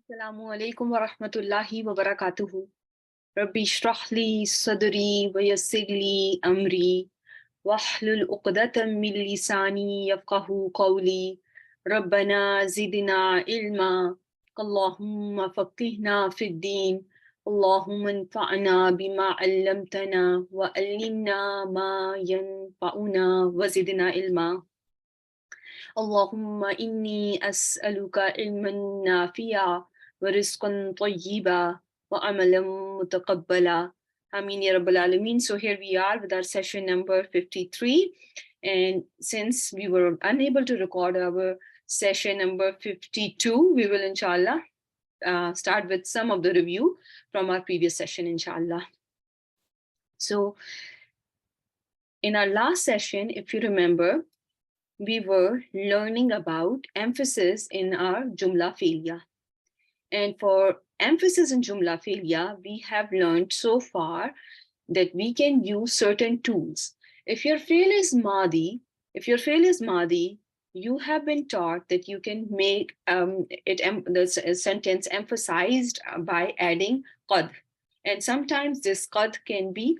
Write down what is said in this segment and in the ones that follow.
Assalamu alaikum wa rahmatullahi wa barakatuhu. Rabbi shrah li sadri wa yassir li amri wahlul uqdatan min lisani yafqahu qawli. Rabbana zidna ilma. Allahumma faqihna fid din. Allahumma anfa'na bima 'allamtana wa 'allimna ma yanfa'una wa zidna ilma. اللهم إني أسألك علما نافعا ورزقا طيبا وعملا متقبلا. Amin ya Rabbal Alameen. So here we are with our session number 53. And since we were unable to record our session number 52, we will inshallah start with some of the review from our previous session, inshallah. So in our last session, if you remember, we were learning about emphasis in our Jumla Fi'liya. And for emphasis in Jumla Fi'liya, we have learned so far that we can use certain tools. If your fi'l is Madi, you have been taught that you can make the sentence emphasized by adding qad. And sometimes this qad can be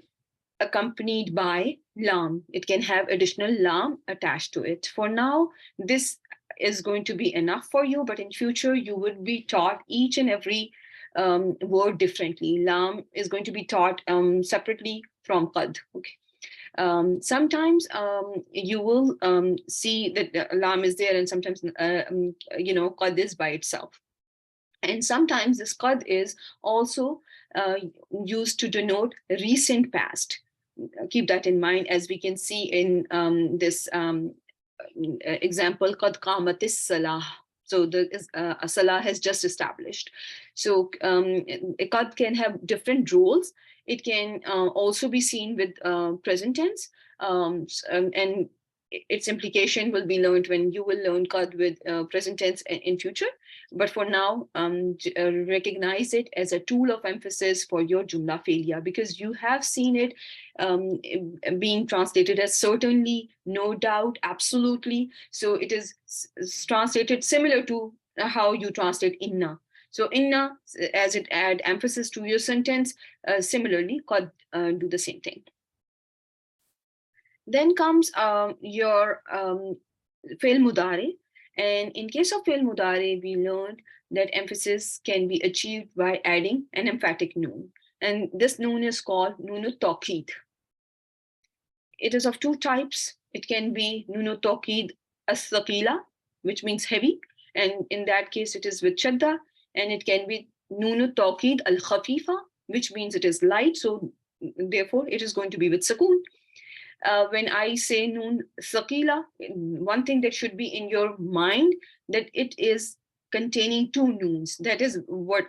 accompanied by lam. It can have additional lam attached to it. For now, this is going to be enough for you, but in future, you would be taught each and every word differently. Lam is going to be taught separately from qad. Okay. Sometimes you will see that lam is there, and sometimes qad is by itself. And sometimes this qad is also used to denote recent past. Keep that in mind, as we can see in this example, qad qamatis salah. So the salah has just established. So qad can have different roles. It can also be seen with present tense, and its implication will be learned when you will learn qad with present tense in future. But for now, recognize it as a tool of emphasis for your Jumla Fi'liya, because you have seen it being translated as certainly, no doubt, absolutely. So it is translated similar to how you translate inna. So inna, as it add emphasis to your sentence, similarly, qad do the same thing. Then comes your fi'l mudari. And in case of fi'l mudari, we learned that emphasis can be achieved by adding an emphatic noon. And this noon is called Nunu Talkit. It is of two types. It can be Nunu Talkit as-Thaqila, which means heavy. And in that case, it is with shadda. And it can be Nunu Talkit al-Khafifa, which means it is light. So therefore, it is going to be with sukoon. When I say noon thaqila, one thing that should be in your mind, that it is containing two noons. That is what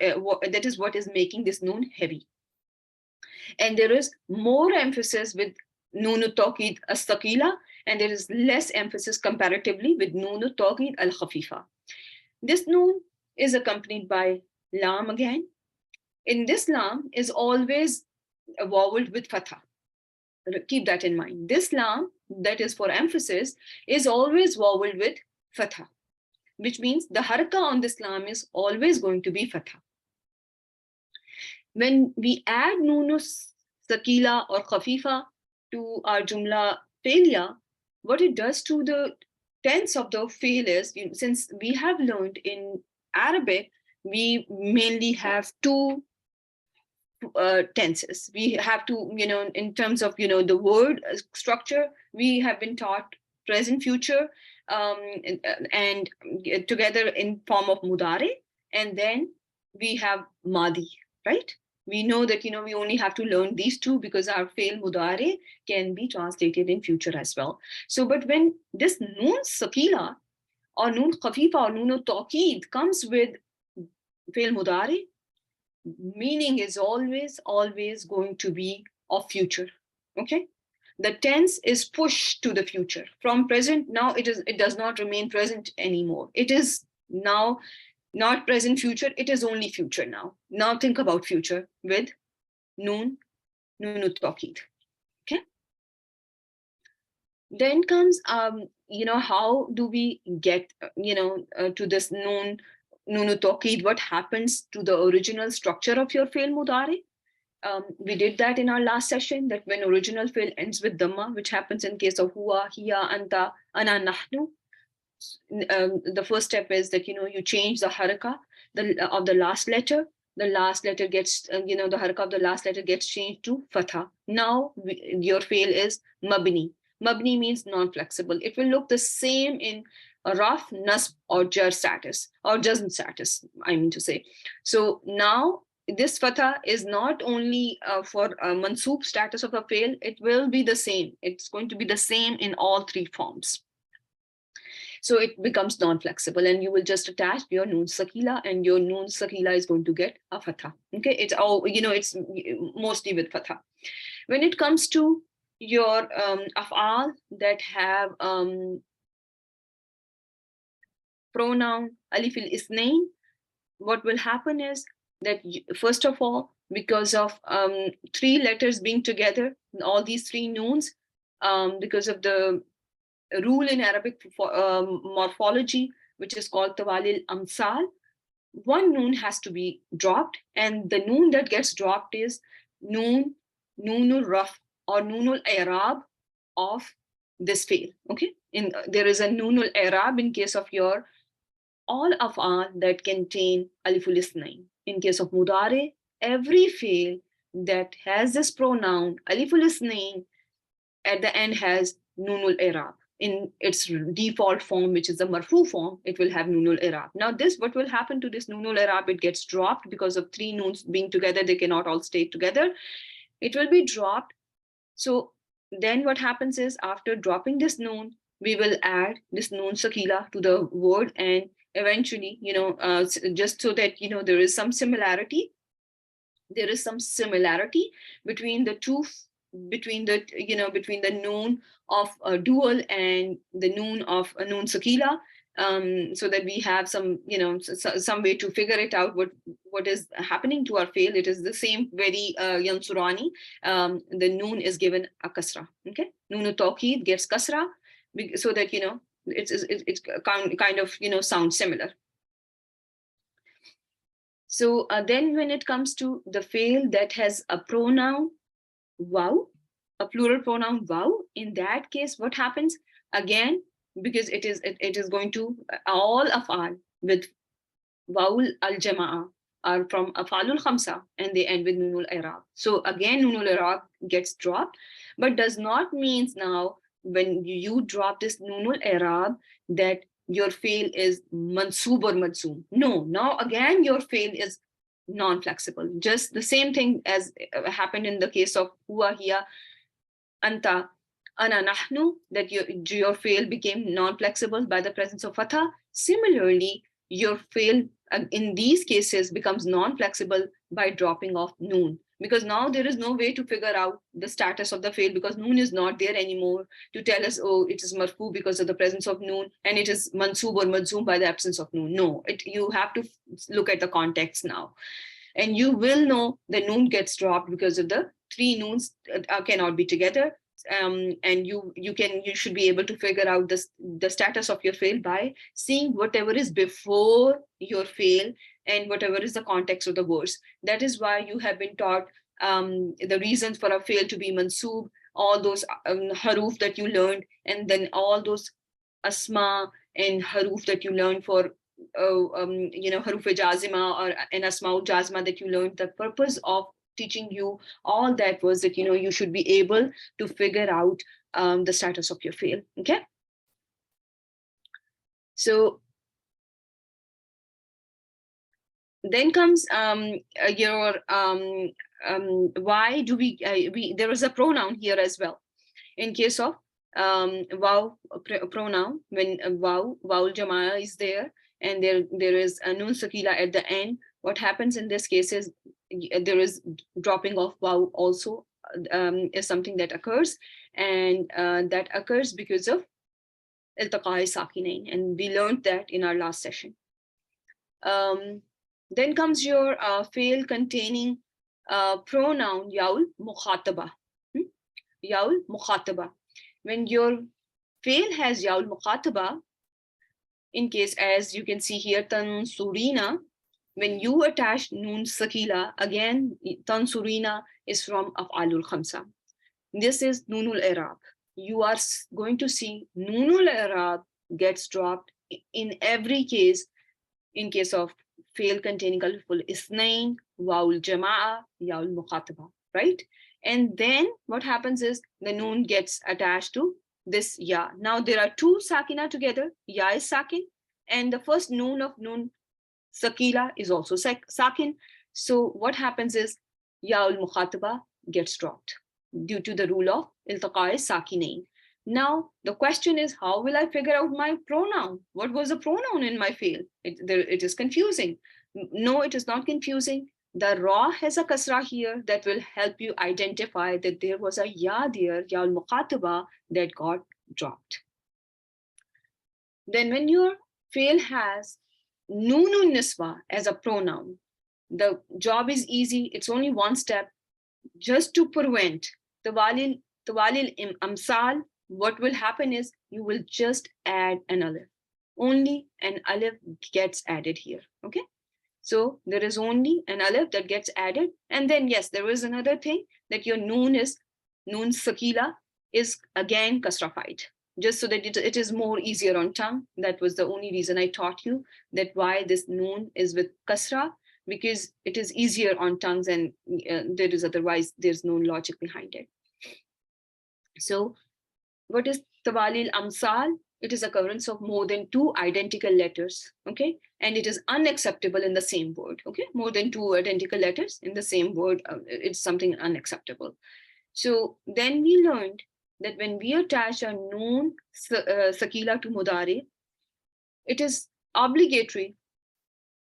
is making this noon heavy. And there is more emphasis with Nunu Talkit as-Thaqila, and there is less emphasis comparatively with Nunu Talkit al-Khafifa. This noon is accompanied by lam again. In this lam is always voweled with fatha. Keep that in mind. This lam, that is for emphasis, is always voweled with fatha, which means the haraka on this lam is always going to be fatha. When we add nunus, sakila, or khafifa to our jumla fi'liya, what it does to the tense of the fi'l is, since we have learned in Arabic, we mainly have two tenses. We have to, in terms of, the word structure, we have been taught present, future, and together in form of mudari, and then we have madi, right? We know that, we only have to learn these two because our fi'l mudari can be translated in future as well. So, but when this noon sakila or noon khafifa or noon tawqid comes with fi'l mudari, meaning is always going to be of future. Okay, the tense is pushed to the future from present. Now it does not remain present anymore. It is now not present future, it is only future now. Now think about future with Nunu Talkit. Okay, then comes how do we get to this noon Nunu Talkit, what happens to the original structure of your fi'l mudari. We did that in our last session, that when original fi'l ends with dhamma, which happens in case of huwa, hiya, anta, ana, nahnu, the first step is that, you change the haraka of the last letter. The last letter gets, the haraka of the last letter gets changed to fatha. Now your fi'l is mabni. Mabni means non-flexible. It will look the same in raf, nasb, or jar status, or jazm status, I mean to say. So now this fatha is not only for mansoob status of the fi'l, it will be the same. It's going to be the same in all three forms. So it becomes non-flexible, and you will just attach your noon sakila, and your noon sakila is going to get a fatha. Okay, it's all, it's mostly with fatha. When it comes to your af'al that have pronoun alif al isnain, what will happen is that, first of all, because of three letters being together, all these three noons, because of the rule in Arabic morphology, which is called tawalil amsal, one noon has to be dropped, and the noon that gets dropped is noonul raf, or noonul i'rab of this fi'l. Okay, there is a noonul i'rab in case of your all af'al that contain aliful isnain. In case of mudare, every fi'l that has this pronoun aliful isnain at the end has nunul i'rab. In its default form, which is the marfu form, it will have nunul i'rab. Now what will happen to this nunul i'rab? It gets dropped because of three noons being together. They cannot all stay together. It will be dropped. So then what happens is, after dropping this noon, we will add this noon sakila to the word, and eventually, just so that, there is some similarity. There is some similarity between the two, between the noon of a dual and the noon of a noon sakila, so that we have some, some way to figure it out, what is happening to our fail. It is the same, very yansurani. The noon is given a kasra. Okay, Nunu Talkit gets kasra, so that, it's kind of, sounds similar. So then when it comes to the fail that has a pronoun wow, a plural pronoun wow, in that case, what happens? Again, because it is going to all af'al with waul al-jama'a are from af'alul khamsa, and they end with nunul i'rab. So again, nunul i'rab gets dropped, but does not means now when you drop this nunul i'rab that your fail is mansoob or majzoom. No, now again your fail is non-flexible. Just the same thing as happened in the case of huwa, hiya, anta, ana, nahnu, that your fail became non-flexible by the presence of fatha. Similarly, your fail in these cases becomes non-flexible by dropping off noon, because now there is no way to figure out the status of the fail, because noon is not there anymore to tell us, oh, it is marfu because of the presence of noon, and it is mansoob or majzoom by the absence of noon. No, you have to look at the context now, and you will know the noon gets dropped because of the three noons cannot be together. And you should be able to figure out the status of your fail by seeing whatever is before your fail and whatever is the context of the verse. That is why you have been taught the reasons for a fail to be mansoob, all those haruf that you learned, and then all those asma and haruf that you learned for haruf jazima or an asma jazma that you learned. The purpose of teaching you all that was that, you should be able to figure out the status of your fail. Okay, so then comes your why do we there is a pronoun here as well in case of wow pronoun. When wow jamaya is there and there is a nun sakila at the end, what happens in this case is there is dropping off wow also is something that occurs, and that occurs because of iltaqai sakinain, and we learned that in our last session. Then comes your fail containing pronoun yaul mukhataba. Yaul mukhataba. When your fail has yaul mukhataba, In case, as you can see here, tansurina, when you attach nun sakila, again, tansurina is from af'alul khamsa. This is nunul i'rab. You are going to see nunul i'rab gets dropped in every case, in case of fail containing colorful isnain, waul jama'a, yaul mukhataba, right? And then what happens is the noon gets attached to this ya. Now there are two sakina together. Ya is sakin, and the first noon of noon sakila is also sakin. So what happens is yaul mukhataba gets dropped due to the rule of iltaqa sakinain. Now, the question is, how will I figure out my pronoun? What was the pronoun in my fail? It is confusing. No, it is not confusing. The ra has a kasra here that will help you identify that there was a ya there, ya al-muqataba, that got dropped. Then when your fail has nunun niswa as a pronoun, the job is easy. It's only one step. Just to prevent tawalil amsal, what will happen is you will just add an alif. Only an alif gets added here. Okay. So there is only an alif that gets added. And then, yes, there is another thing that your noon sakila is again kasrafied, just so that it is more easier on tongue. That was the only reason I taught you that why this noon is with kasra, because it is easier on tongues, and there is otherwise there's no logic behind it. So what is tawalil amsal? It is occurrence of more than two identical letters, okay? And it is unacceptable in the same word, okay? More than two identical letters in the same word, it's something unacceptable. So then we learned that when we attach a noon sakila to mudari, it is obligatory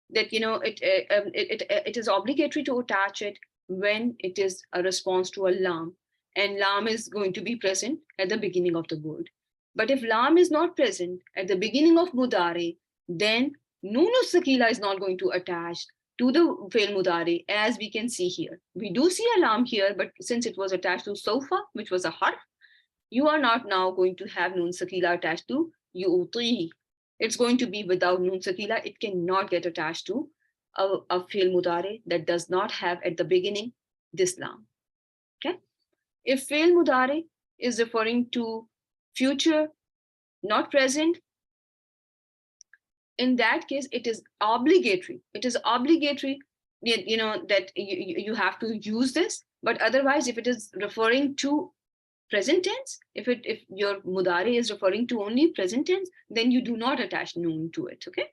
that, you know, it is obligatory to attach it when it is a response to a lam, and lam is going to be present at the beginning of the word. But if lam is not present at the beginning of mudari, then nunu sakila is not going to attach to the fail mudari, as we can see here. We do see a lam here, but since it was attached to sofa, which was a harf, you are not now going to have nun sakila attached to yu'ti. It's going to be without nun sakila. It cannot get attached to a fail mudari that does not have at the beginning this lam. Okay. If fail mudari is referring to future, not present, in that case, it is obligatory. It is obligatory, you know, that you have to use this. But otherwise, if it is referring to present tense, if your mudari is referring to only present tense, then you do not attach noon to it, okay?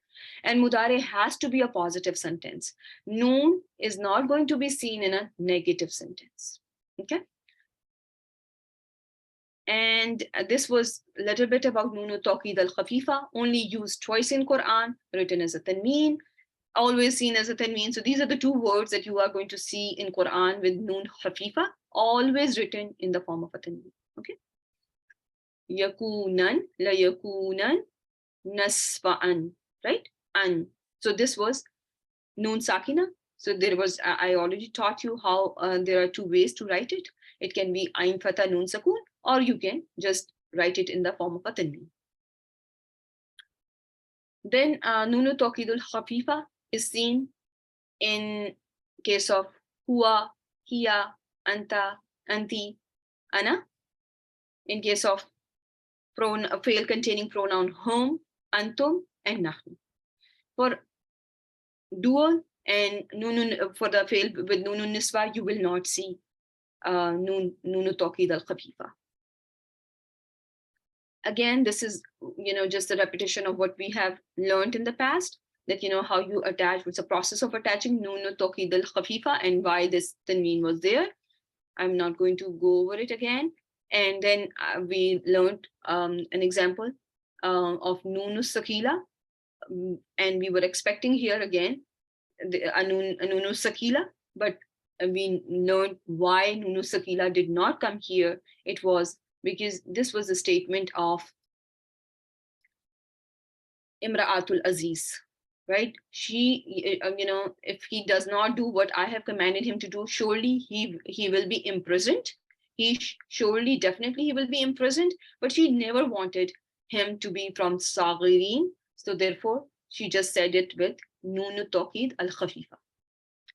And mudari has to be a positive sentence. Noon is not going to be seen in a negative sentence, okay? And this was a little bit about Nunu Talkit al-Khafifa, only used twice in Quran, written as a tanween, always seen as a tanween. So these are the two words that you are going to see in Quran with Nun Khafifa, always written in the form of a tanween. Okay. Yakunan, la yakunan, nasfa'an, right? An. So this was Nun Sakina. So there was, I already taught you how there are two ways to write it. It can be Ain Fatha Nun Sakun, or you can just write it in the form of a tanween. Then Nunu Talkit al-Khafifa is seen in case of huwa, hiya, anta, anti, ana. In case of fail containing pronoun hum, antum, and nahnu. For dual and nunun, for the fail with nunun niswa, you will not see Nunu Talkit al-Khafifa. Again, this is, you know, just a repetition of what we have learned in the past, that, you know, how you attach, what's the process of attaching Nunu Talkit al-Khafifa and why this tanween was there. I'm not going to go over it again. And then we learned an example of Nunu Sakila, and we were expecting here again a Nunu Sakila, but we learned why Nunu Sakila did not come here. It was because this was a statement of Imra'atul Aziz, right? She, you know, if he does not do what I have commanded him to do, surely he will be imprisoned. Surely, definitely he will be imprisoned, but she never wanted him to be from Saghirin. So therefore, she just said it with Nunu Talkit al Khafifa.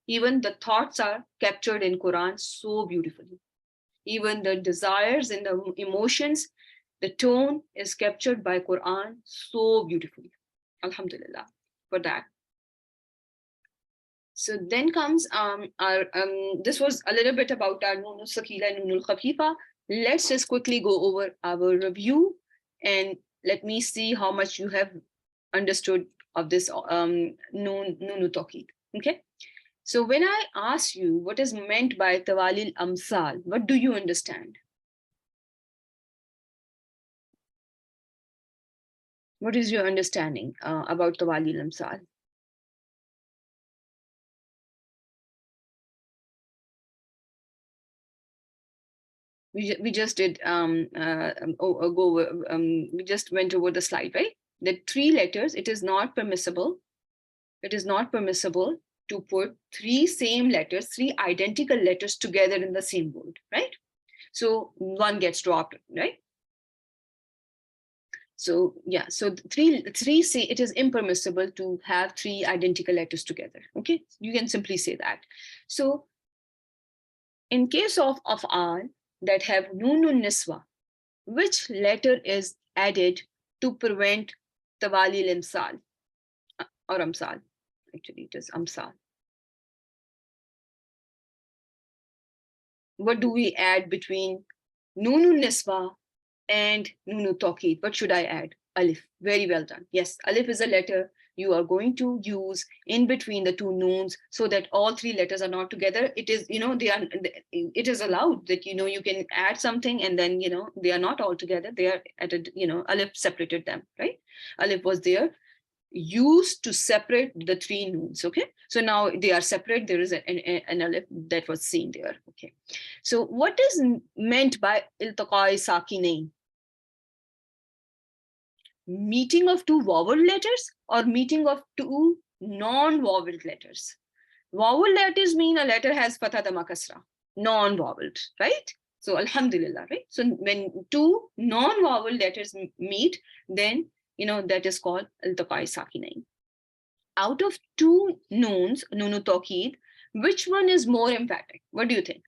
Even the thoughts are captured in Quran so beautifully. Even the desires and the emotions, the tone is captured by Quran so beautifully. Alhamdulillah for that. So then comes our this was a little bit about our Nunu Sakila and Nunu Khafifa. Let's just quickly go over our review and let me see how much you have understood of this Nunu Talkit. Okay. So when I ask you what is meant by Tawalil Amsal, what do you understand? What is your understanding about Tawalil Amsal? We just did we just went over the slide, right? The 3 letters, it is not permissible. It is not permissible to put 3 same letters, 3 identical letters together in the same word, right? So one gets dropped, right? So yeah, so three say it is impermissible to have 3 identical letters together. Okay, you can simply say that. So in case of af'al that have nunun niswa, which letter is added to prevent tawali al-imsal or amsal? Actually, it is amsal. What do we add between nunun niswa and Nunu Talkit? What should I add? Alif. Very well done. Yes, Alif is a letter you are going to use in between the 2 noons so that all 3 letters are not together. It is, it is allowed that, you can add something and then, they are not all together. They are at a, Alif separated them, right? Alif was there used to separate the 3 noons. Okay, so now they are separate. There is an alif that was seen there. Okay, so what is meant by iltaqai sakinain? Meeting of 2 vowel letters or meeting of 2 non-vowel letters? Vowel letters mean a letter has fatha dhamma kasra, non-voweled, right? So alhamdulillah, right? So when 2 non-vowel letters meet, then that is called iltaqai sakinain. Out of 2 noons, Nunu Talkit, which one is more emphatic? What do you think?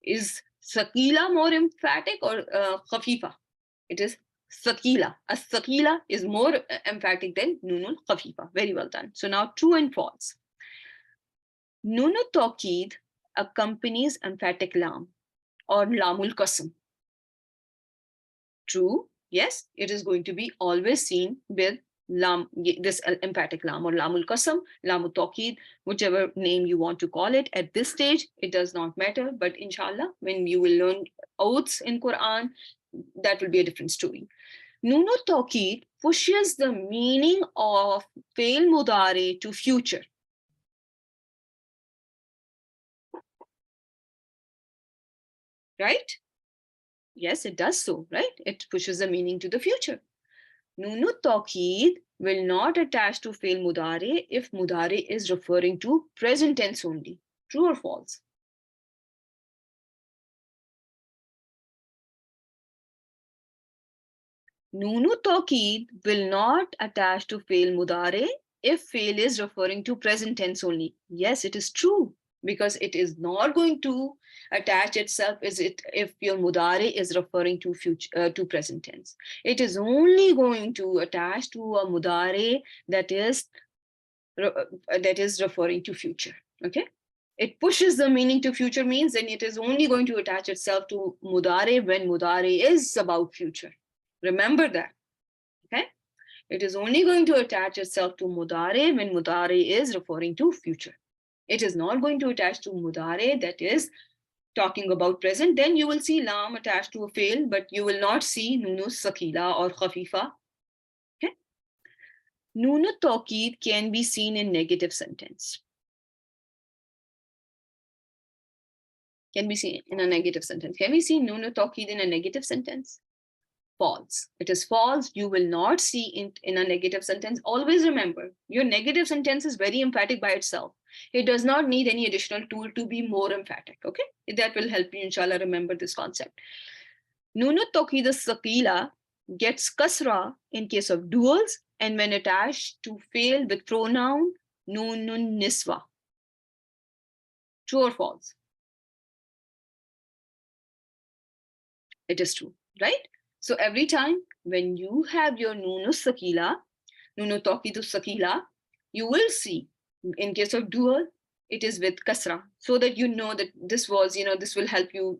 Is Sakila more emphatic or Khafifa? It is Sakila. A Sakila is more emphatic than Nunul Khafifa. Very well done. So now true and false. Nunu Talkit accompanies emphatic lam or lamul qasam. True. Yes, it is going to be always seen with lam, this emphatic lam or lamul qasam, lamul talqid, whichever name you want to call it. At this stage, it does not matter. But inshallah, when you will learn oaths in Quran, that will be a different story. Nunu Talkit pushes the meaning of fail mudare to future. Right? Yes, it does so, right? It pushes the meaning to the future. Nunu Talkit will not attach to fail mudare if mudare is referring to present tense only. True or false? Nunu Talkit will not attach to fail mudare if fail is referring to present tense only. Yes, it is true, because it is not going to attach itself if your mudare is referring to future to present tense. It is only going to attach to a mudare that is referring to future. Okay, it pushes the meaning to future means then it is only going to attach itself to mudare when mudare is about future. Remember that. Okay, it is only going to attach itself to mudare when mudare is referring to future. It is not going to attach to mudare that is talking about present. Then you will see lam attached to a fail, but you will not see nunu sakila or khafifa. Okay, Nunu Talkit can be seen in negative sentence. Can be seen in a negative sentence. Can we see Nunu Talkit in a negative sentence? False. It is false. You will not see it in a negative sentence. Always remember, your negative sentence is very emphatic by itself. It does not need any additional tool to be more emphatic. Okay, that will help you, inshallah, remember this concept. Nunu Talkit Sakila gets kasra in case of duals and when attached to fail with pronoun nunun niswa. True or false? It is true, right? So every time when you have your Nunu Sakila, Nunu Talkitu Sakila, you will see in case of dual, it is with kasra, so that you know that this was, this will help you,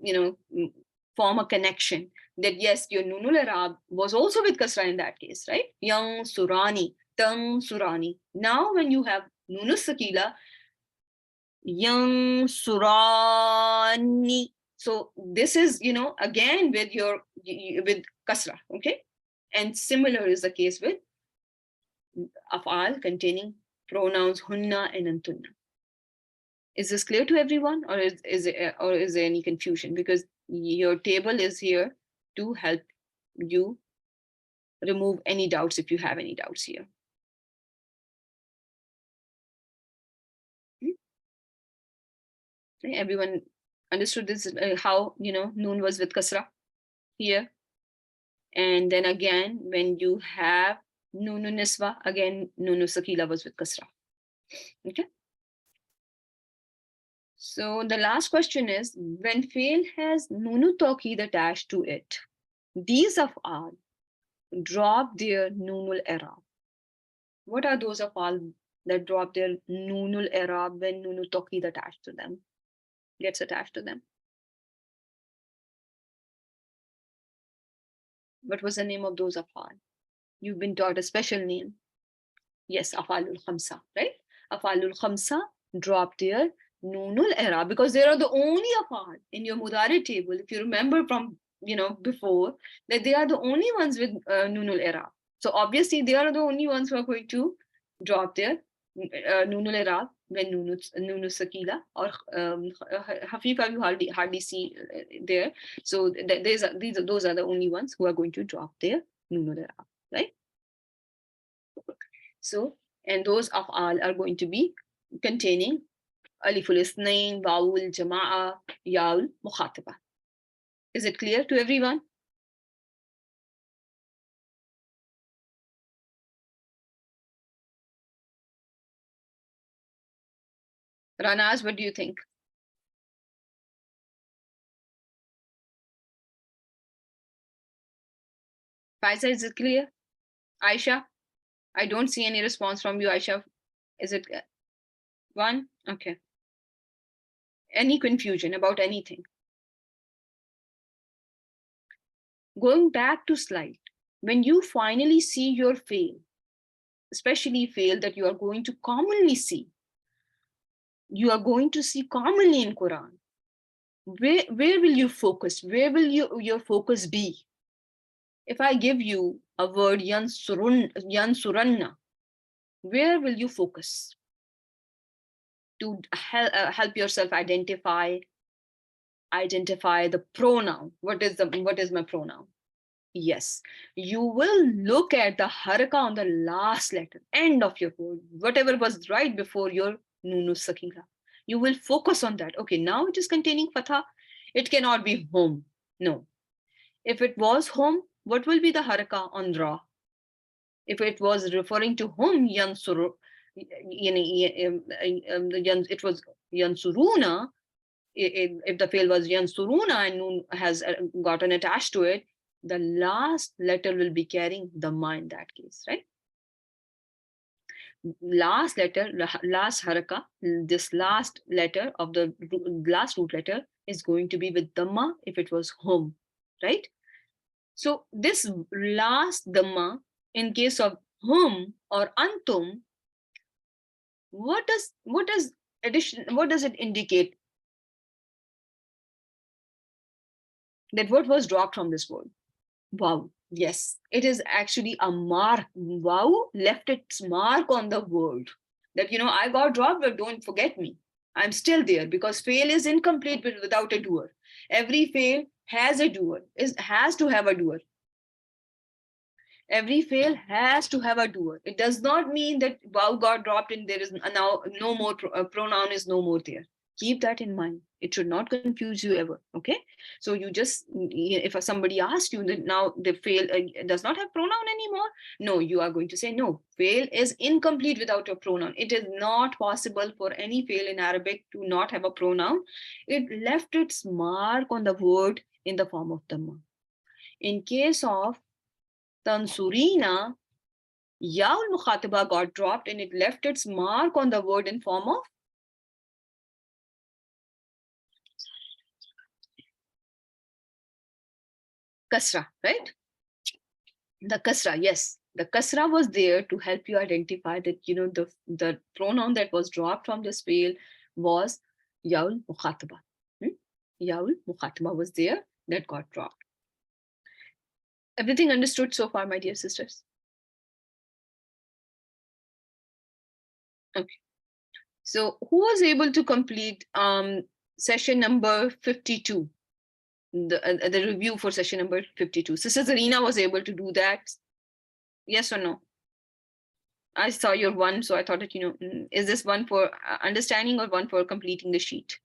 form a connection that yes, your Nunul Arab was also with kasra in that case, right? Yang Surani, Tang Surani. Now when you have Nunu Sakila, Yang Surani. So this is, again with with kasra, okay? And similar is the case with afal containing pronouns hunna and antunna. Is this clear to everyone, or is there any confusion? Because your table is here to help you remove any doubts if you have any doubts here. Okay, everyone understood this, how noon was with kasra here, and then again when you have nunu niswa, again nunu sakila was with kasra. Okay. So the last question is, when fail has nunu talkit attached to it, these af'al drop their nunul i'rab. What are those af'al that drop their nunul i'rab when nunu talkit attached to them, gets attached to them? What was the name of those af'al? You've been taught a special name. Yes, af'alul khamsa, right? Af'alul khamsa drop their nunul i'rab because they are the only af'al in your mudari table, if you remember from before, that they are the only ones with nunul i'rab. So obviously they are the only ones who are going to drop their nunul i'rab when nunu sakila or Khafifa you hardly see there. So those are the only ones who are going to drop their nunul i'rab, right? So, and those af'al are going to be containing aliful isnain, wawul jama'a, yaul mukhataba. Is it clear to everyone? Ranaz, what do you think? Faisa, is it clear? Aisha, I don't see any response from you, Aisha. Is it one? Okay. Any confusion about anything? Going back to slide, when you finally see your fail, especially fail that you are going to commonly see, you are going to see commonly in Quran, where will you focus? Where will your focus be? If I give you a word yansuranna, where will you focus to help yourself identify the pronoun? What is my pronoun? Yes, you will look at the haraka on the last letter, end of your word, whatever was right before your nunu sakila. You will focus on that. Okay, now it is containing fatha. It cannot be home. No. If it was home, what will be the haraka on ra? If it was referring to whom yansuru, it was yansuruna. If the fail was yansuruna and nun has gotten attached to it, the last letter will be carrying the ma in that case, right? Last letter, last haraka, this last letter of the last root letter is going to be with dhamma if it was home, right? So this last dhamma in case of hum or antum, what does it indicate? That what was dropped from this word? Wow. Yes, it is actually a mark. Wow left its mark on the word. That I got dropped, but don't forget me. I'm still there because fail is incomplete without a doer. Every fail has a doer, has to have a doer. Every fail has to have a doer. It does not mean that wow got dropped and there is now no more pronoun is no more there. Keep that in mind. It should not confuse you ever. Okay. So you just, if somebody asks you that now the fail does not have pronoun anymore, no, you are going to say no. Fail is incomplete without a pronoun. It is not possible for any fail in Arabic to not have a pronoun. It left its mark on the word in the form of dhamma. In case of Tansurina, Yaul Mukhataba got dropped and it left its mark on the word in form of kasra, right? The kasra, yes. The kasra was there to help you identify that, the pronoun that was dropped from this field was Yaul Mukhataba. Yaul Mukhataba was there that got dropped. Everything understood so far, my dear sisters? Okay. So who was able to complete session number 52? The review for session number 52. Sister Zarina was able to do that. Yes or no? I saw your one, so I thought that, is this one for understanding or one for completing the sheet?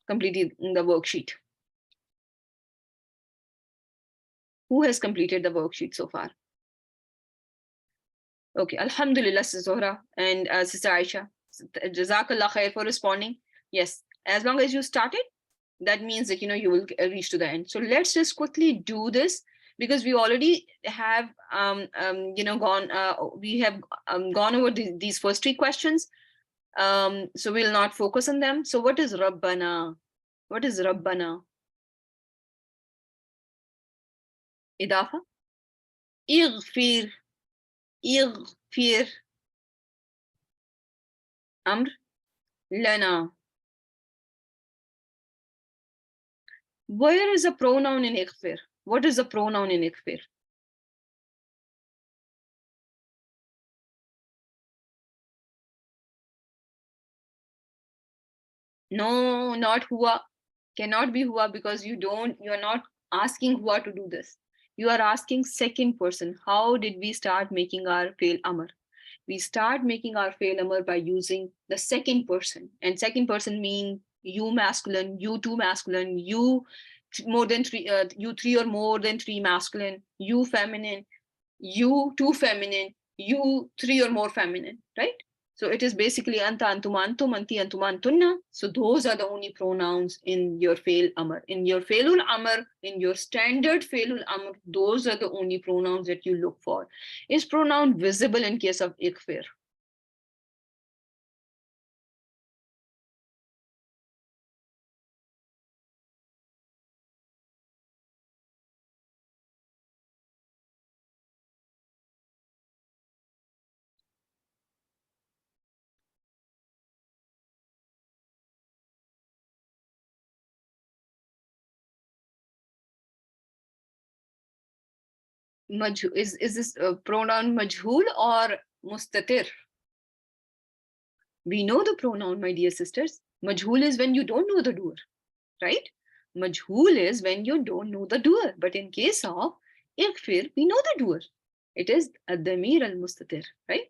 Completing the worksheet. Who has completed the worksheet so far? Okay, Alhamdulillah, Sister Zohra and Sister Aisha. Jazakallah khair for responding. Yes, as long as you started, that means that, you will reach to the end. So let's just quickly do this, because we already have gone over these first three questions. So we'll not focus on them. So what is Rabbana? What is Rabbana? Idafa? Ighfir. Ighfir. Amr. Lana. Where is a pronoun in Ighfir? What is a pronoun in Ighfir? No, not huwa. Cannot be huwa, because you are not asking huwa to do this. You are asking second person. How did we start making our fail amr? We start making our fail amr by using the second person. And second person mean you masculine, you two masculine, you more than three, you three or more than three masculine, you feminine, you two feminine, you three or more feminine, right? So it is basically anta, antum, antum, anti, antuma, antunna. So those are the only pronouns in your fail amr. In your failul amr, in your standard failul amr, those are the only pronouns that you look for. Is pronoun visible in case of ikfir? Is this pronoun majhul or mustatir? We know the pronoun, my dear sisters. Majhul is when you don't know the doer, right? Majhul is when you don't know the doer. But in case of ikfir, we know the doer. It is ad-damir al-mustatir, right?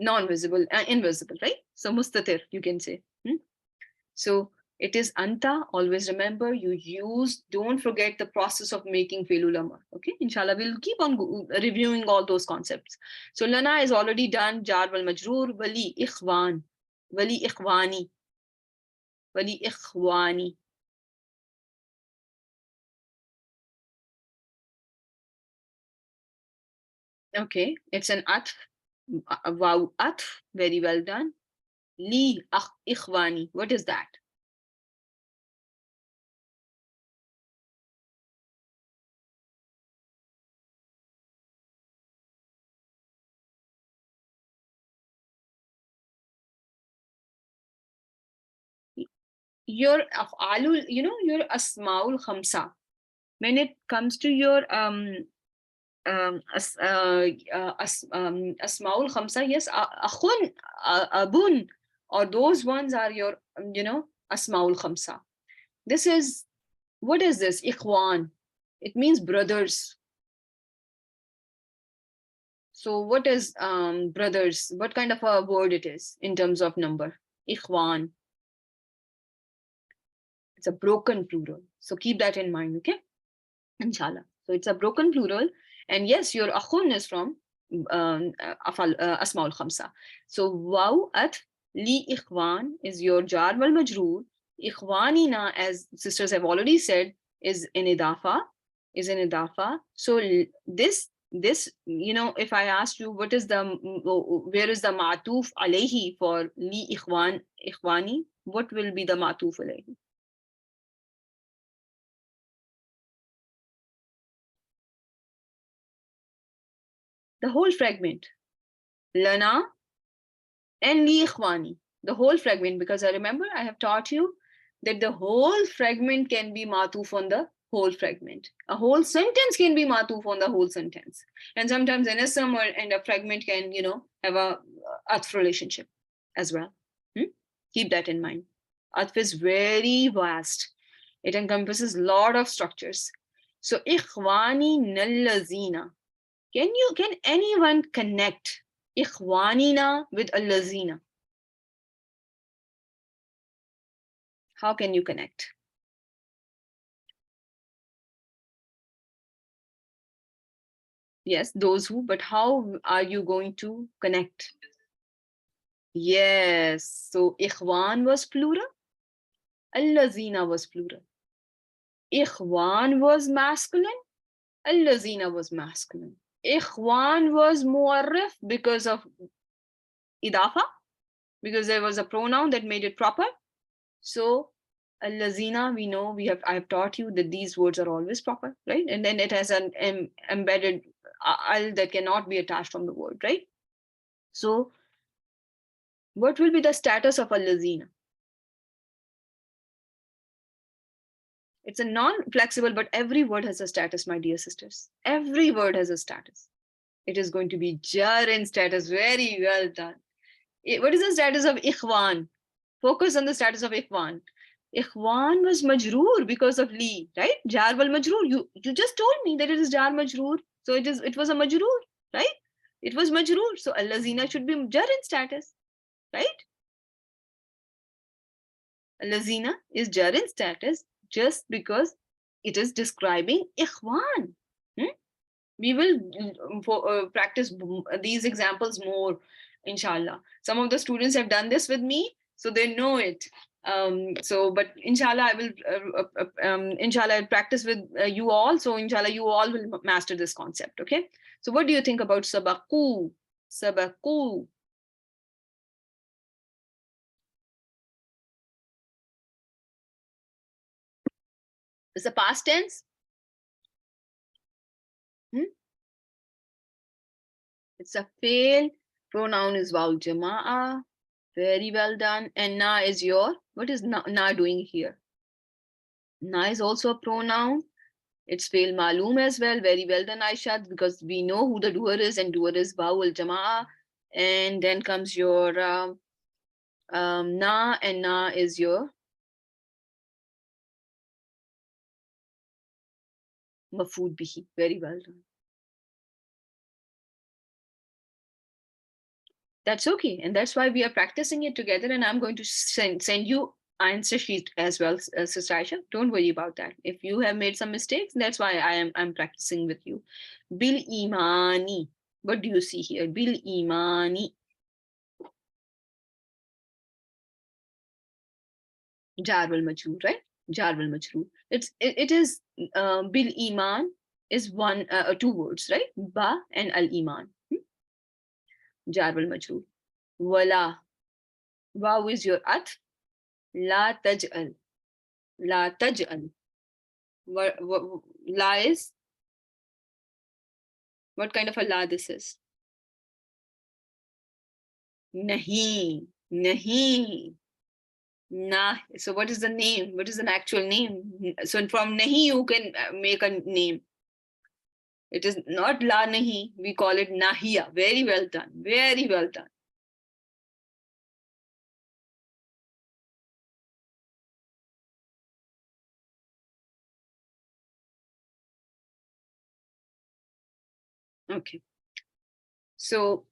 Non-visible, invisible, right? So mustatir, you can say. So it is anta. Always remember, don't forget the process of making fi'lul amr. Okay, inshallah, we'll keep on reviewing all those concepts. So lana is already done. Jar wal majroor, wali ikhwan, wali ikhwani, wali ikhwani. Okay, it's an atf, wow atf, very well done. Li ikhwani, what is that? Your af'alul, your asmaul khamsa. When it comes to your asmaul khamsa, yes, akhun, abun, or those ones are your, asmaul khamsa. This is, what is this? Ikhwan. It means brothers. So what is brothers? What kind of a word it is in terms of number? Ikhwan. It's a broken plural. So keep that in mind, okay? Inshallah. So it's a broken plural. And yes, your akhun is from Asmaul Khamsa. So waw at li ikhwan is your jar wal majroor. Ikhwanina, as sisters have already said, is an idafa, So this, if I asked you what is where is the ma'tuf alayhi for li ikhwani, what will be the ma'tuf alayhi? The whole fragment. Lana and li ikhwani. The whole fragment, because I remember I have taught you that the whole fragment can be matuf on the whole fragment. A whole sentence can be matuf on the whole sentence. And sometimes an ism and a fragment can, have a atf relationship as well. Keep that in mind. Atf is very vast. It encompasses a lot of structures. So ikhwani nallazina. Can anyone connect ikhwanina with allazina? How can you connect? Yes, those who, but how are you going to connect? Yes, so ikhwan was plural, allazina was plural. Ikhwan was masculine, allazina was masculine. Ikhwan was muarrif because of idafa, because there was a pronoun that made it proper. So allazina, we know, I have taught you that these words are always proper, right? And then it has an embedded al that cannot be attached from the word, right? So what will be the status of allazina? It's a non-flexible, but every word has a status, my dear sisters. Every word has a status. It is going to be jar in status. Very well done. What is the status of ikhwan? Focus on the status of ikhwan. Ikhwan was majroor because of li, right? Jar wal majroor. You just told me that it is jar majroor. So it was a majroor, right? It was majroor. So allazina should be jar in status, right? Allazina is jar in status just because it is describing ikhwan. We will practice these examples more, inshallah. Some of the students have done this with me, so they know it. But inshallah, I will, inshallah, I'll practice with you all. So inshallah, you all will master this concept. Okay. So what do you think about sabaku? Sabaku. It's a past tense. It's a fail. Pronoun is waw jama'a. Very well done. And na is your, what is na doing here? Na is also a pronoun. It's fail maloom as well. Very well done, Aisha, because we know who the doer is, and doer is waw al jama'a. And then comes your na, and na is your mafood bihi. Very well done. That's okay. And that's why we are practicing it together. And I'm going to send you answer sheet as well, Sister Aisha. Don't worry about that. If you have made some mistakes, that's why I'm practicing with you. Bil imani. What do you see here? Bil imani. Jar wal majroor, right? Jar wal majroor. It is bil iman is two words, right? Ba and al iman. Jar wal majroor. Wala. Waw is your at. La taj'al. La taj'al. La is, what kind of a la this is? Nahi. Nahi. Nah. So what is the name? What is an actual name? So from nahi you can make a name. It is not la nahi. We call it nahiya. Very well done. Very well done. Okay. So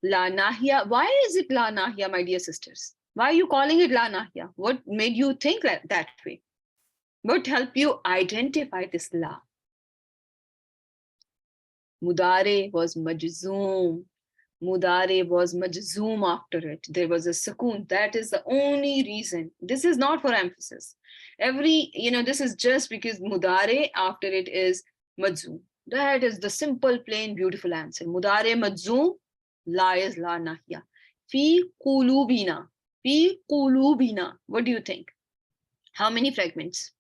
la nahiya. Why is it la nahiya, my dear sisters? Why are you calling it la nahiya? What made you think that way? What help you identify this la? Mudare was majzoom. Mudare was majzoom after it. There was a sukoon. That is the only reason. This is not for emphasis. This is just because mudare after it is majzoom. That is the simple, plain, beautiful answer. Mudare majzoom, la is la nahiya. Fi qulubina. Fi qulubina. What do you think? How many fragments?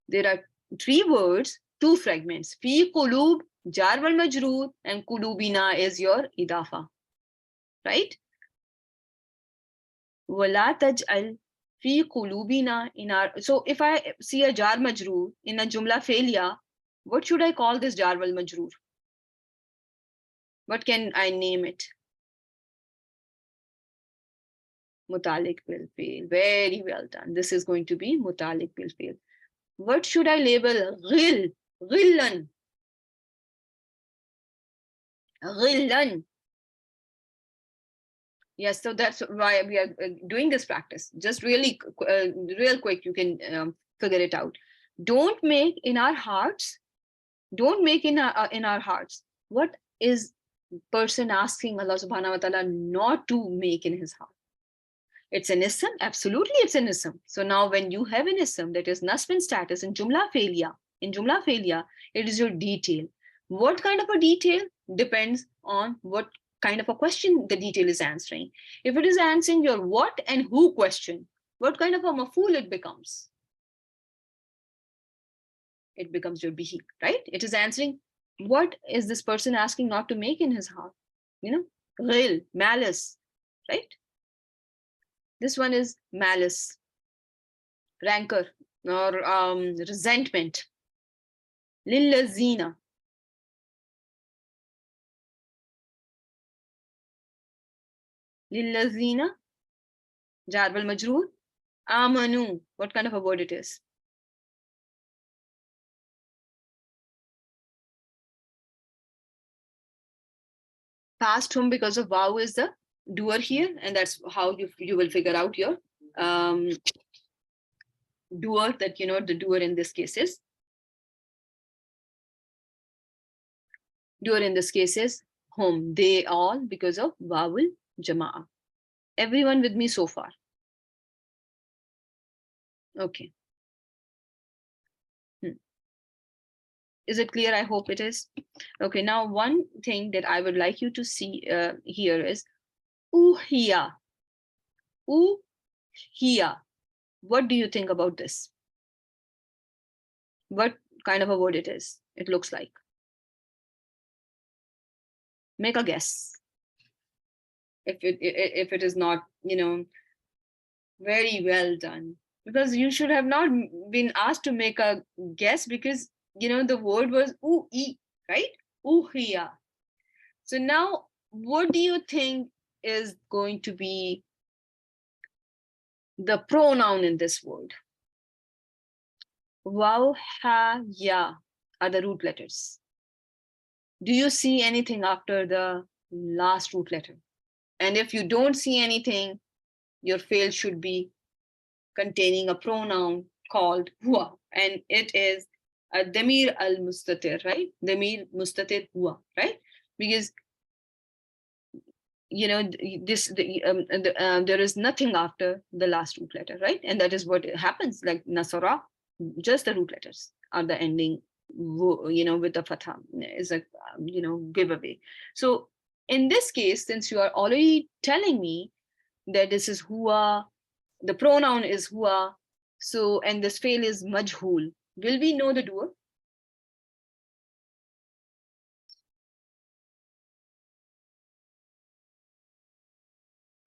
There are 3 words, 2 fragments. Fi qulub, jar wal majroor, and qulubina is your idafa. Right? Wala taj'al fi qulubina in our. So if I see a jar majroor in a jumla failure, what should I call this jar wal majroor? What can I name it? Mutalik bil fail. Very well done. This is going to be mutalik bil fail. What should I label? Ghil. Ghillan. Ghillan. Yes, so that's why we are doing this practice. Just really real quick, you can figure it out. Don't make in our hearts, what is person asking Allah subhanahu wa ta'ala not to make in his heart? It's an ism, absolutely it's an ism. So now when you have an ism that is nasb status in jumla failure, it is your detail. What kind of a detail depends on what kind of a question the detail is answering. If it is answering your what and who question, what kind of a maf'ul it becomes? It becomes your bihi, right? It is answering what is this person asking not to make in his heart? Ghil, malice, right? This one is malice, rancor, or resentment. Lillazina. Lillazina, jar wal majroor. Amanu, what kind of a word it is? Past whom, because of waw is the doer here, and that's how you will figure out your doer, that the doer in this case is whom. They all, because of wawul jamaa. Everyone with me so far? Okay. Is it clear? I hope it is. Okay, now one thing that I would like you to see here is uhiya. Uhiya. What do you think about this? What kind of a word it is? It looks like. Make a guess. If it is not, very well done. Because you should have not been asked to make a guess, because the word was u-i, right? Uhiya. So now, what do you think is going to be the pronoun in this word? Waw, ha, ya are the root letters. Do you see anything after the last root letter? And if you don't see anything, your fail should be containing a pronoun called huwa, and it is a damir al-mustatir, right? Damir mustatir huwa, right? Because there is nothing after the last root letter, right? And that is what happens, like nasara, just the root letters are the ending, with the fatha is a giveaway. So in this case, since you are already telling me that this is huwa, the pronoun is huwa, so, and this fail is majhul, will we know the doer?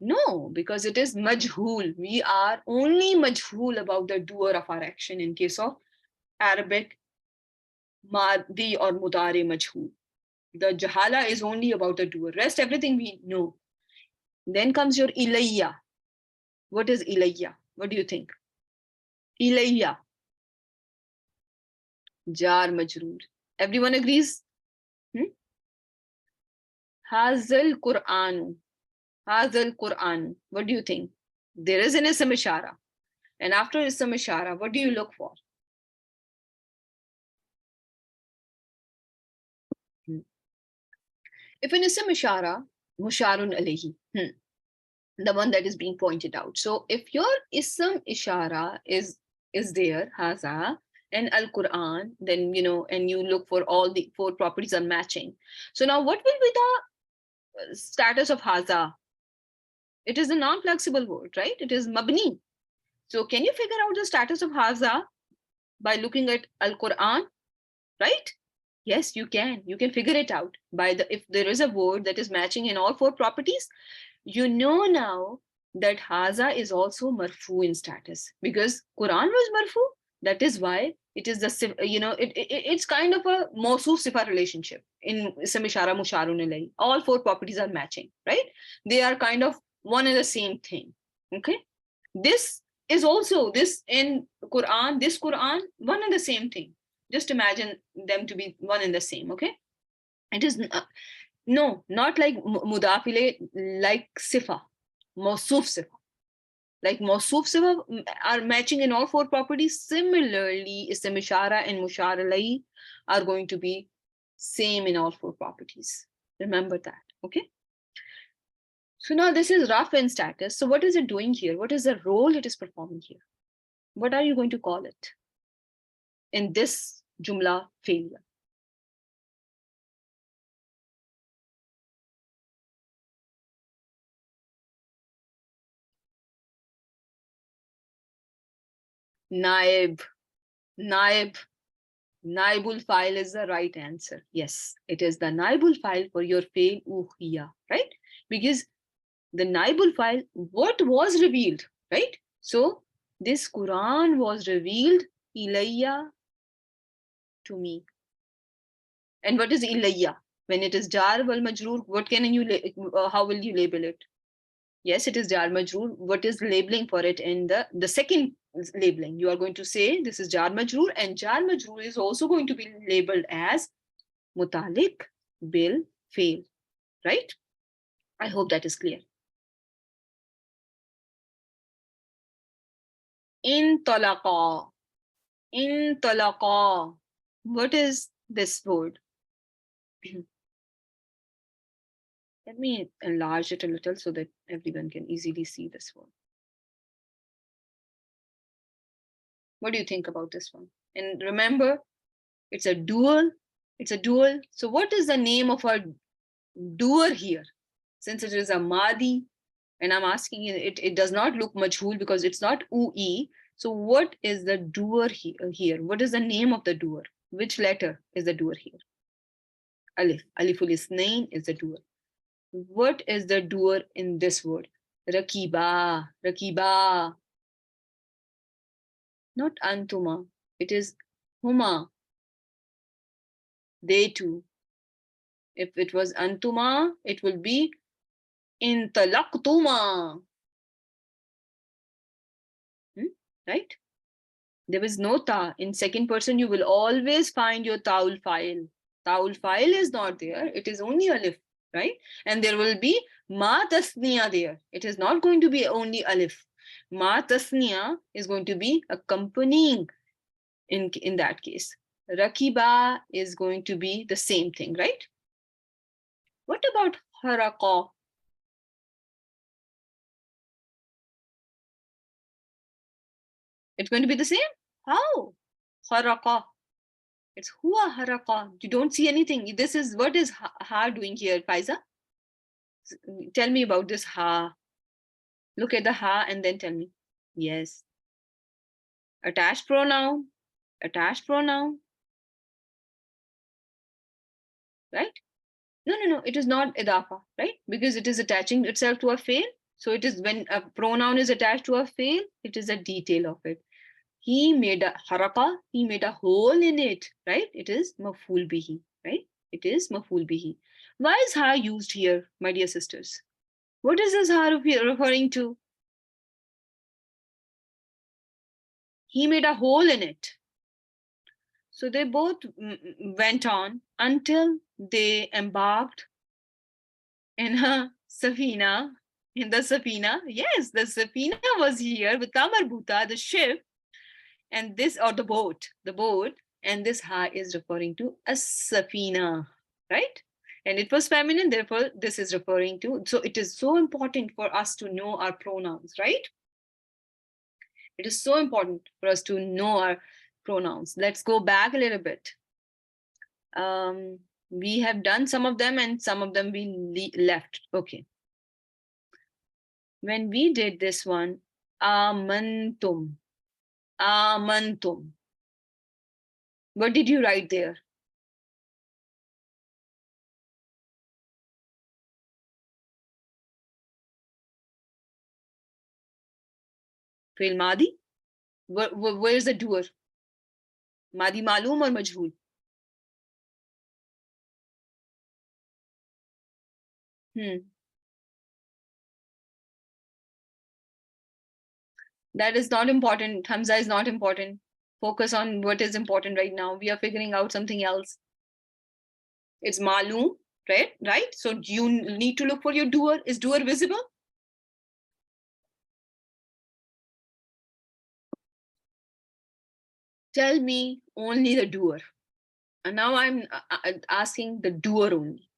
No, because it is majhul. We are only majhul about the doer of our action in case of Arabic, madi or mudari majhul. The jahala is only about the doer. Rest everything we know. Then comes your ilayya. What is ilayya? What do you think? Ilayya. Jar majroor. Everyone agrees? Hazal Qur'an. Hazal Qur'an. What do you think? There is an ism ishara. And after ism ishara, what do you look for? If an ism ishara, musharun alayhi, the one that is being pointed out. So if your ism ishara is there, haza, and al-Quran, then and you look for all the 4 properties are matching. So now what will be the status of haza? It is a non-flexible word, right? It is mabni. So can you figure out the status of haza by looking at al-Quran, right? Yes, you can. You can figure it out by if there is a word that is matching in all 4 properties. You know now that haza is also marfu in status, because Quran was marfu. That is why it is the it's kind of a mawsuf sifa relationship in ism ishara musharun alayhi. All 4 properties are matching, right? They are kind of one and the same thing. Okay, this is also this in Quran. This Quran, one and the same thing. Just imagine them to be one and the same. Okay, it is no, not like mudafile, like sifa, mawsuf sifa. Like mawsuf sifa are matching in all 4 properties. Similarly, ism ishara and mushar alayhi are going to be same in all 4 properties. Remember that, okay? So now this is rough in status. So what is it doing here? What is the role it is performing here? What are you going to call it in this jumla failure? Naib, naib, naibul file is the right answer. Yes, it is the naibul file for your fail uhiya, right? Because the naibul file, what was revealed, right? So this Quran was revealed ilayya, to me. And what is ilayya? When it is jar wal majroor, what can you how will you label it? Yes, it is jar majroor. What is labeling for it in the second labeling? You are going to say this is jar majroor, and jar majroor is also going to be labeled as mutalik bil fail, right? I hope that is clear. In talaqa, in talaqa. What is this word? Let me enlarge it a little so that everyone can easily see this one. What do you think about this one? And remember, it's a dual. It's a dual. So what is the name of our doer here? Since it is a madi, and I'm asking you, it does not look majhul because it's not ui. So what is the doer here? What is the name of the doer? Which letter is the doer here? Alif. Aliful isnain is the doer. What is the doer in this word? Rakiba. Rakiba. Not antuma. It is huma. They too. If it was antuma, it will be intalaqtuma. Right? There is no ta. In second person, you will always find your taul file. Taul file is not there. It is only alif, right? And there will be ma tasniya there. It is not going to be only alif. Ma tasniya is going to be accompanying in that case. Rakiba is going to be the same thing, right? What about haraqa? It's going to be the same? How? Haraqa. It's huwa haraqa. You don't see anything. This is what is ha doing here, Faiza? Tell me about this ha. Look at the ha and then tell me. Yes. Attached pronoun. Attached pronoun. Right? No. It is not idafa, right? Because it is attaching itself to a fail. So it is when a pronoun is attached to a fail, it is a detail of it. He made a haraka, he made a hole in it, right? It is maful bihi, right? It is maful bihi. Why is ha used here, my dear sisters? What is this ha referring to? He made a hole in it. So they both went on until they embarked in a safina, In the Safina. Yes, the Safina was here with Tamarbuta, the ship, and this, or the boat, and this ha is referring to a Safina, right? And it was feminine, therefore, this is referring to. So it is so important for us to know our pronouns, right? It is so important for us to know our pronouns. Let's go back a little bit. We have done some of them and some of them we left. Okay. When we did this one, amantum, amantum. What did you write there? Fi'l madi? Where's the doer? Madi malum or majhool? That is not important. Hamza is not important. Focus on what is important right now. We are figuring out something else. It's malum, right? Right? So you need to look for your doer. Is doer visible? Tell me only the doer. And now I'm asking the doer only.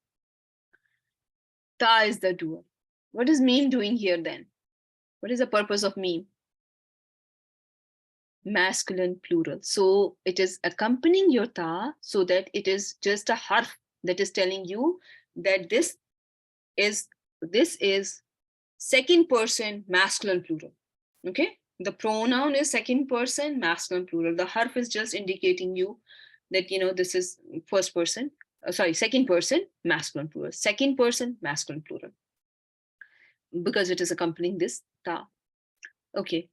Ta is the doer. What is meme doing here then? What is the purpose of meme? Masculine plural. So it is accompanying your ta so that it is just a harf that is telling you that this is second person masculine plural. Okay, the pronoun is second person masculine plural. The harf is just indicating you that this is first person, second person masculine plural, second person masculine plural, because it is accompanying this ta. Okay,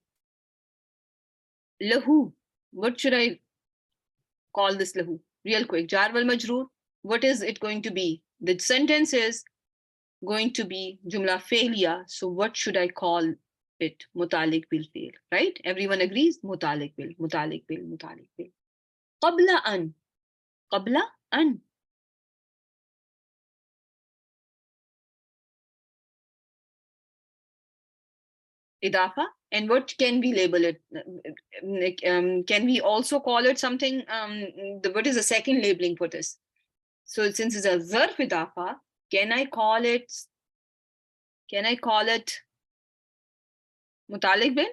lahu, what should I call this lahu? Real quick, jar wal majroor, what is it going to be? The sentence is going to be jumla failure. So what should I call it? Mutalik bil fail, right? Everyone agrees? Mutalik bil, mutalik bil, mutalik bil. Qabla an, qabla an. Idafa. And what can we label it? Can we also call it something? What is the second labeling for this? So since it's a zarf idafa, can I call it mutalik bil?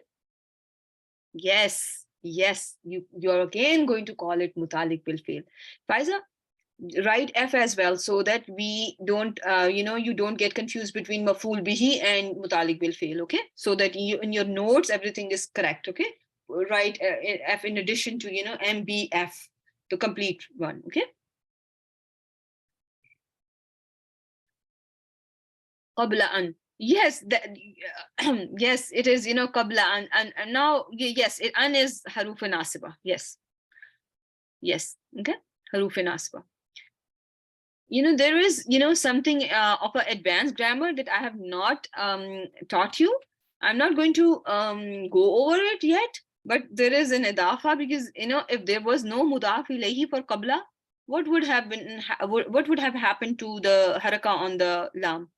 Yes, you're again going to call it mutalik bil fail. Faiza, write F as well so that we don't, you don't get confused between maful bihi and mutalik bil fail, okay? So that you, in your notes, everything is correct, okay? Write F in addition to, MBF, the complete one, okay? Qabla an. Yes, yes, it is, qabla an. And now, yes, an is haruf nasiba. Yes. Yes, okay? Haruf nasiba. There is, something of an advanced grammar that I have not taught you. I'm not going to go over it yet, but there is an idafa, because, if there was no mudaf ilayhi for qabla, what would have happened to the haraka on the lam?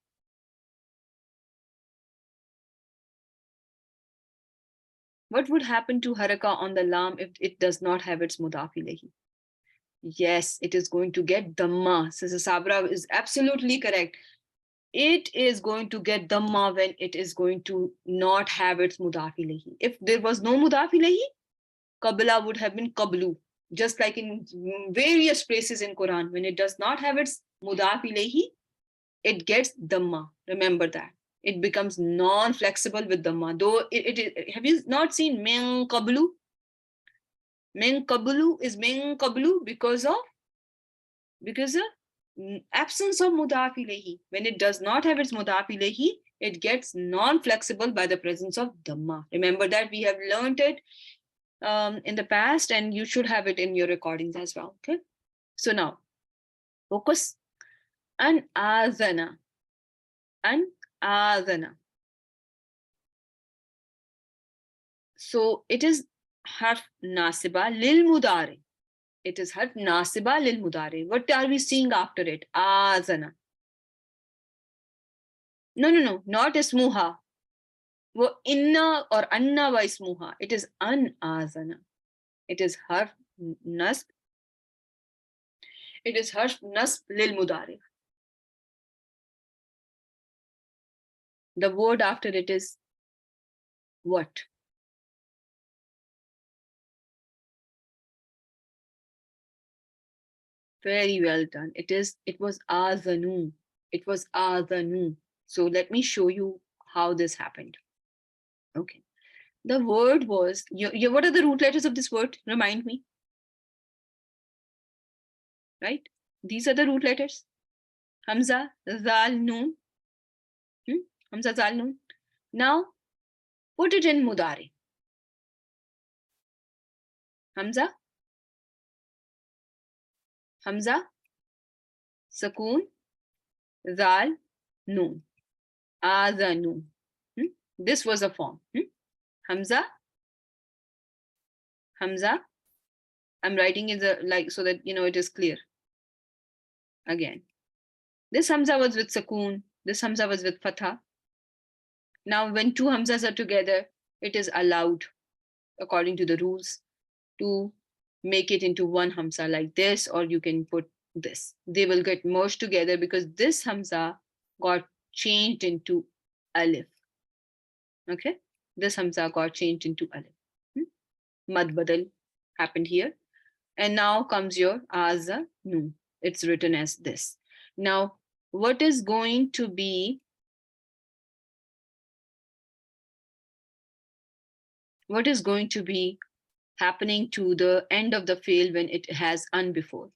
What would happen to haraka on the lam if it does not have its mudaf ilayhi? Yes, it is going to get dhamma. Sister Sabra is absolutely correct. It is going to get dhamma when it is going to not have its mudaf ilayhi. If there was no mudaf ilayhi, qabla would have been qablu. Just like in various places in Quran, when it does not have its mudaf ilayhi, it gets dhamma. Remember that. It becomes non-flexible with dhamma. Though have you not seen min qablu? Min qablu is min qablu because of absence of mudaf ilayhi. When it does not have its mudaf ilayhi, it gets non-flexible by the presence of dhamma. Remember that we have learned it in the past, and you should have it in your recordings as well. Okay. So now, focus. An azana. An azana. So it is harf nasiba lil mudari. It is harf nasiba lil mudari. What are we seeing after it? Azana. No, not ismuha. Wo inna or anna wa ismuha. It is an azana. It is harf nasb. It is harf nasb lil mudari. The word after it is what? Very well done. It was azanu. It was azanu. So let me show you how this happened. Okay. The word was, what are the root letters of this word? Remind me. Right? These are the root letters. Hamza, Zal, Noon. Hamza, Zal, Noon. Now, put it in Mudari. Hamza, Hamza, Sakoon, Zal, Noon. Azanu. This was a form. Hamza, Hamza. I'm writing it like so that it is clear. Again, this Hamza was with Sakoon. This Hamza was with Fatha. Now, when two Hamzas are together, it is allowed, according to the rules, to make it into one Hamza like this, or you can put this. They will get merged together because this Hamza got changed into Alif. Okay? This Hamza got changed into Alif. Mad Badal happened here. And now comes your Aza Nu. It's written as this. Now, what is going to be happening to the end of the fail when it has un before?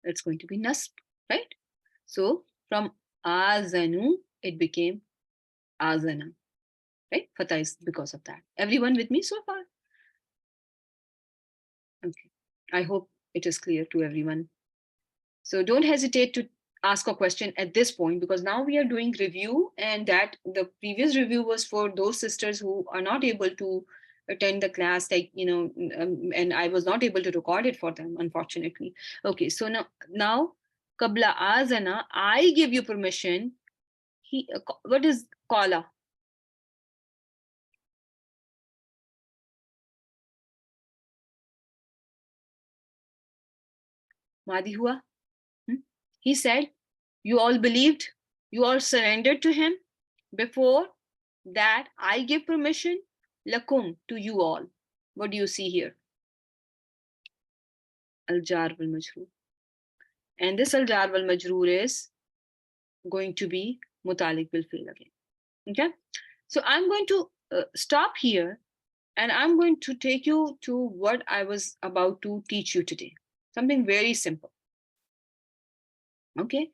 It's going to be nasb, right? So from azanu, it became azana, right? Fatha is because of that. Everyone with me so far? Okay. I hope it is clear to everyone. So don't hesitate to ask a question at this point, because now we are doing review, and that the previous review was for those sisters who are not able to attend the class, and I was not able to record it for them, unfortunately. Okay, so now kabla azana, I give you permission. What is qala? Madi hua? He said, you all believed, you all surrendered to him. Before that, I give permission, lakum, to you all. What do you see here? Al-jar wal-majroor. And this al-jar wal-majroor is going to be mutalik bil fi'l again. Okay? So I'm going to stop here, and I'm going to take you to what I was about to teach you today. Something very simple. Okay?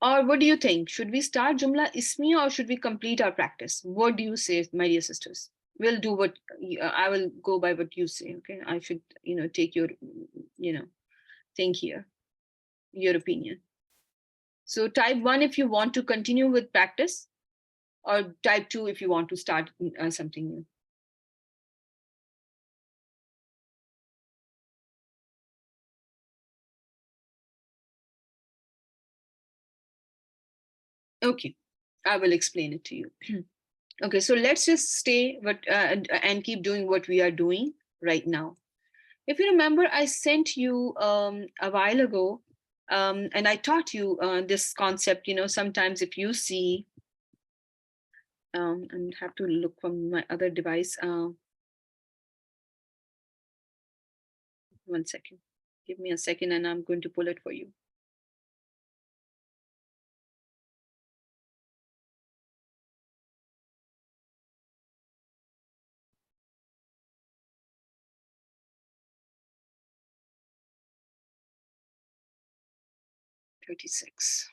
Or what do you think? Should we start Jumla Ismi, or should we complete our practice? What do you say, my dear sisters? We'll do what I will go by what you say. Okay, I should take your thing here, your opinion. So type 1 if you want to continue with practice, or type 2 if you want to start something new. Okay, I will explain it to you. Okay, so let's just stay and keep doing what we are doing right now. If you remember, I sent you a while ago, and I taught you this concept. Sometimes if you see, and have to look from my other device. 1 second. Give me a second, and I'm going to pull it for you. $36.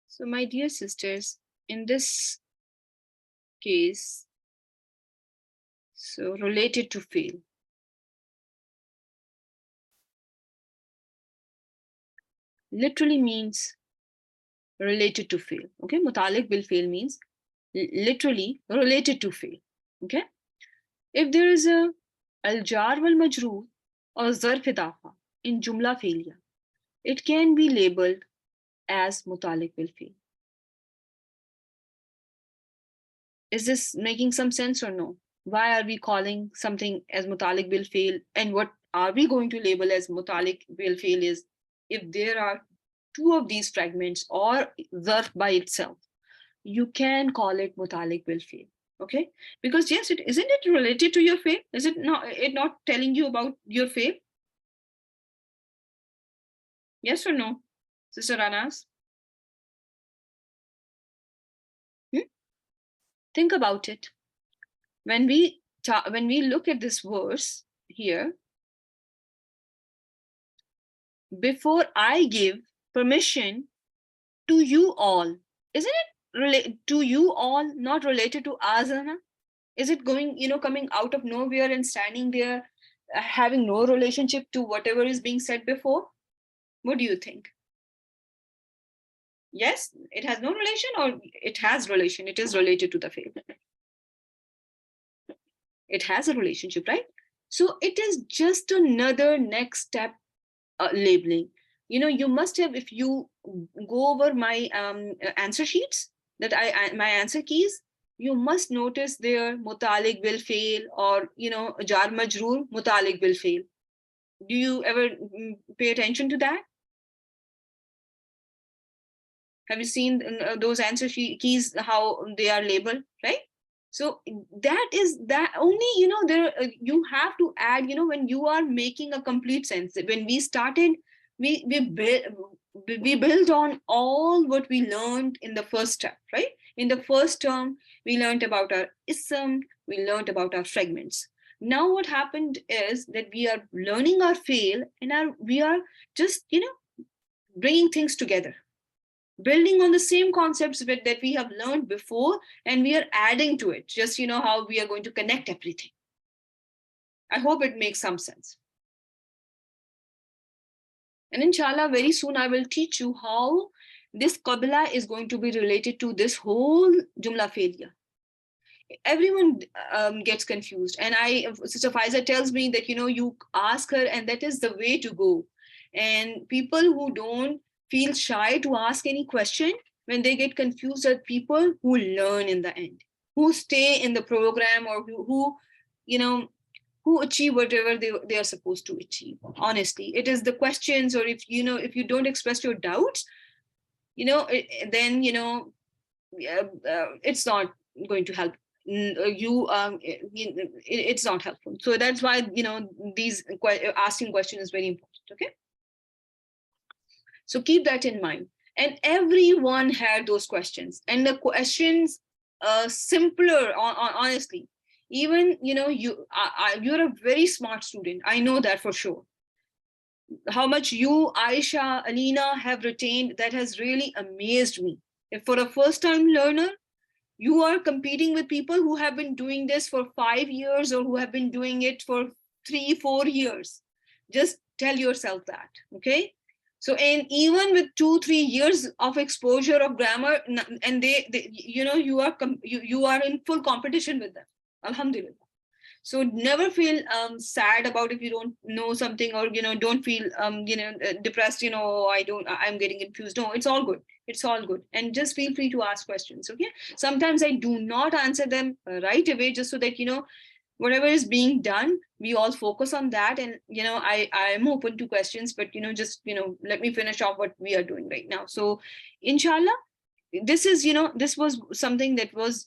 So, my dear sisters, in this case, So related to fail. Literally means related to fail. Okay, mutalik bil fail means literally related to fail. Okay, if there is a al-jar wal majroor or zarf idafa in jumla failure, it can be labeled as mutalik bil fail. Is this making some sense or no? Why are we calling something as mutalik bil fail, and what are we going to label as mutalik bil fail is if there are two of these fragments or zarf by itself, you can call it mutalik bil fail. Okay, because yes, it isn't it related to your fail? Is it not telling you about your fail? Yes or no, Sister Anas? Hmm? Think about it. When we look at this verse here, before I give permission to you all, isn't it related to you all, not related to Azana? Is it going, coming out of nowhere and standing there, having no relationship to whatever is being said before? What do you think? Yes, it has no relation, or it has relation, it is related to the faith. It has a relationship, right? So it is just another next step labeling. You must have, if you go over my answer sheets, that my answer keys, you must notice there mutalik will fail, or jar majroor mutalik will fail. Do you ever pay attention to that? Have you seen those answer keys, how they are labeled, right? So that is that only, there you have to add, when you are making a complete sense. When we started, we built on all what we learned in the first step, right? In the first term, we learned about our ism, we learned about our fragments. Now what happened is that we are learning our fail, and we are just, bringing things together, building on the same concepts that we have learned before, and we are adding to it, just how we are going to connect everything. I hope it makes some sense. And inshallah, very soon I will teach you how this qabla is going to be related to this whole jumla failure. Everyone gets confused, and Sister Faiza tells me that you ask her, and that is the way to go. And people who don't feel shy to ask any question when they get confused are people who learn in the end, who stay in the program, or who achieve whatever they are supposed to achieve. Honestly, it is the questions, or if you don't express your doubts, then it's not going to help you. It's not helpful. So that's why these asking questions is very important. Okay, so keep that in mind. And everyone had those questions, and the questions simpler, honestly. Even you're a very smart student, I know that for sure. How much you, Aisha, Alina, have retained, that has really amazed me. If for a first time learner, you are competing with people who have been doing this for 5 years, or who have been doing it for 3-4 years, just tell yourself that. Okay, so, and even with 2-3 years of exposure of grammar, and they you are in full competition with them, alhamdulillah. So never feel sad about if you don't know something, or don't feel depressed, I'm getting confused. No, it's all good, it's all good. And just feel free to ask questions. Okay, sometimes I do not answer them right away, just so that whatever is being done, we all focus on that. And I am open to questions, but just let me finish off what we are doing right now. So inshallah, this is this was something that was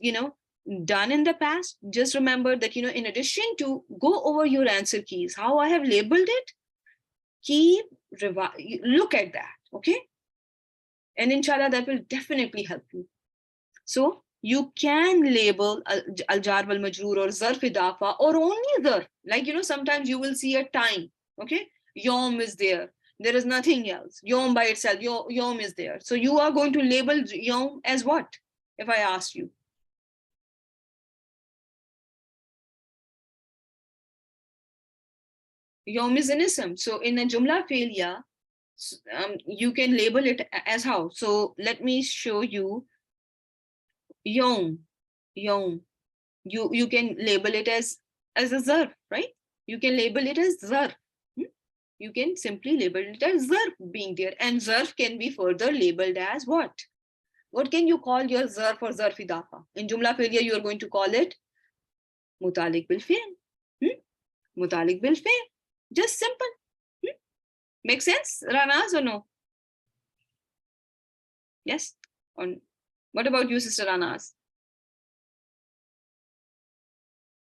done in the past. Just remember that in addition to go over your answer keys, how I have labeled it, keep look at that. Okay, and inshallah, that will definitely help you. So you can label al-jar wal majroor or zarf idafa, or only zarf. Like sometimes you will see a time. Okay, yom is there, there is nothing else. Yom by itself, yom is there. So you are going to label yom as what, if I ask you? Yom is an ism. So in a Jumla failure, you can label it as how? So let me show you Yom. Yom. You can label it as a zarf, right? You can label it as zarf. You can simply label it as zarf being there. And zarf can be further labeled as what? What can you call your zarf or zarf idafa? In Jumla failure, you are going to call it mutalik bil fi'l. Mutalik bil fi'l. Just simple. Make sense, Ranas, or no? Yes? On what about you, Sister Ranas?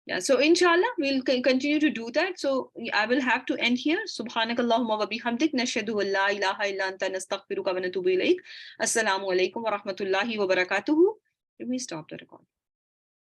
Yeah, so inshallah, we'll continue to do that. So I will have to end here. Subhanakallahumma wa bihamdik, nashhadu an la ilaha illa anta, nastaghfiruka wa natubu ilayk. Assalamu alaikum wa rahmatullahi wa barakatuhu. Let me stop the recording.